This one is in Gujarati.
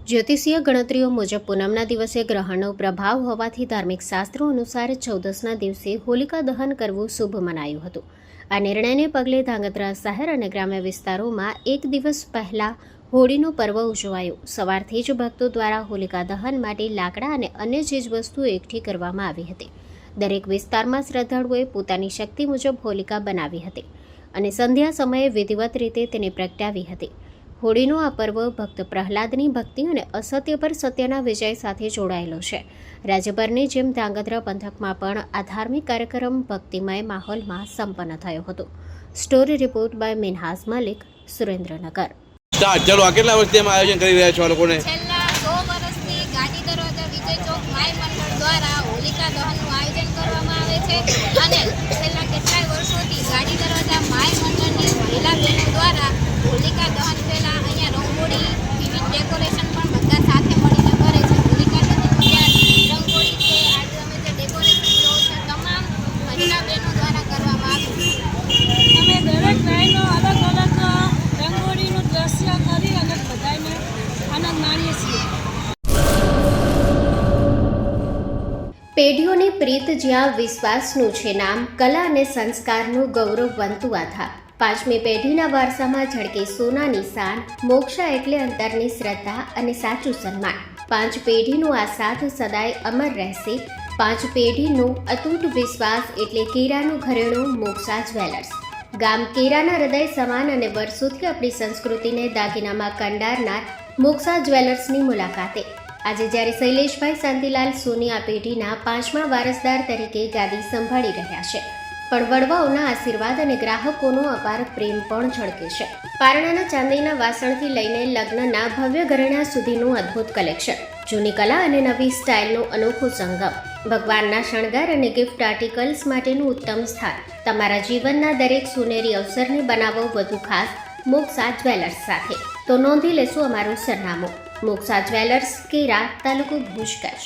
જ્યોતિષીય ગણતરીઓ મુજબ પૂનમના દિવસે ગ્રહણનો પ્રભાવ હોવાથી ધાર્મિક શાસ્ત્રો અનુસાર 14ના દિવસે હોલિકા દહન કરવું શુભ મનાયું હતું. આ નિર્ણયને પગલે ધાંગધ્રા શહેર અને ગ્રામ્ય વિસ્તારોમાં એક દિવસ પહેલા હોળીનો પર્વ ઉજવાયો. સવારથી જ ભક્તો દ્વારા હોલિકા દહન માટે લાકડા અને અન્ય ચીજવસ્તુઓ એકઠી કરવામાં આવી હતી. દરેક વિસ્તારમાં શ્રદ્ધાળુઓએ પોતાની શક્તિ મુજબ હોલિકા બનાવી હતી અને સંધ્યા સમયે વિધિવત રીતે તેને પ્રગટાવી હતી. હોળીનો આ પર્વ ભક્ત પ્રહલાદની ભક્તિ અને અસત્ય પર સત્યના વિજય સાથે જોડાયેલો છે. રાજ્યભરની જેમ ધાંગધ્રા પંથકમાં પણ આ ધાર્મિક કાર્યક્રમ ભક્તિમય માહોલમાં સંપન્ન થયો હતો. Story report by Minhas Malik, Surendranagar. ચલો આ કેટલા વર્ષથી એમાં આયોજન કરી રહ્યા છો આ લોકોને? છેલ્લા 100 વર્ષથી ગાંધી દરવાજા વિજય ચોક માય મંડળ દ્વારા હોલિકા દહનનું આયોજન કરવામાં આવે છે અને છેલ્લા કેટલાય વર્ષોથી ગાંધી દરવાજા માય મંડળની મહિલા બહેનો દ્વારા હોલિકા દહન પહેલા અહીંયા રંગોળી વિવિધ ડેકોરેશન પણ બધા સાથે મળીને કરે છે. હોલિકા દહન રંગોળી છે, આજે અમે જે ડેકોરેશન લો છે તમામ મહિલા બહેનો દ્વારા કરવામાં આવે છે. અમે દરેક બહેનો અલગ અલગ રંગોળીનું દ્રશ્ય કરી અને બધાને આનંદ માણીએ છીએ. પેઢીઓની પ્રીત જ્યાં વિશ્વાસનું છે નામ, કલા અને સંસ્કારનું ગૌરવવંતું આધાર. 5મી પેઢીના વારસામાં ઝળકે સોનાની શાન, મોક્ષા એટલે અંતરની શ્રદ્ધા અને સાચું સન્માન. 5 પેઢીનો આ સાથ સદાય અમર રહેશે. 5 પેઢીનો અતૂટ વિશ્વાસ એટલે કેરાનું ઘરેણું મોક્ષા જ્વેલર્સ. ગામ કેરાના હૃદય સમાન અને વર્ષોથી આપણી સંસ્કૃતિને દાગીનામાં કંડારનાર મોક્ષા જ્વેલર્સની મુલાકાતે આજે જ્યારે શૈલેષભાઈ શાંતિલાલ સોની આ પેઢીના 5મા વારસદાર તરીકે ગાદી સંભાળી રહ્યા છે, પણ વડવાઓના આશીર્વાદ અને ગ્રાહકોનો અપાર પ્રેમ પણ ઝળકે છે. પારણાના ચાંદીના વાસણથી લઈને લગ્નના ભવ્ય ઘરેણા સુધીનું અદ્ભુત કલેક્શન, જૂની કલા અને નવી સ્ટાઇલનો અનોખો સંગમ, ભગવાનના શણગાર અને ગિફ્ટ આર્ટિકલ્સ માટેનું ઉત્તમ સ્થાન. તમારા જીવનના દરેક સોનેરી અવસરને બનાવો વધુ ખાસ મોક્ષા જ્વેલર્સ સાથે. તો નોંધી લેશો અમારું સરનામું: મોક્ષા જ્વેલર્સ, કેરા, તાલુકો ભુજ, કચ્છ.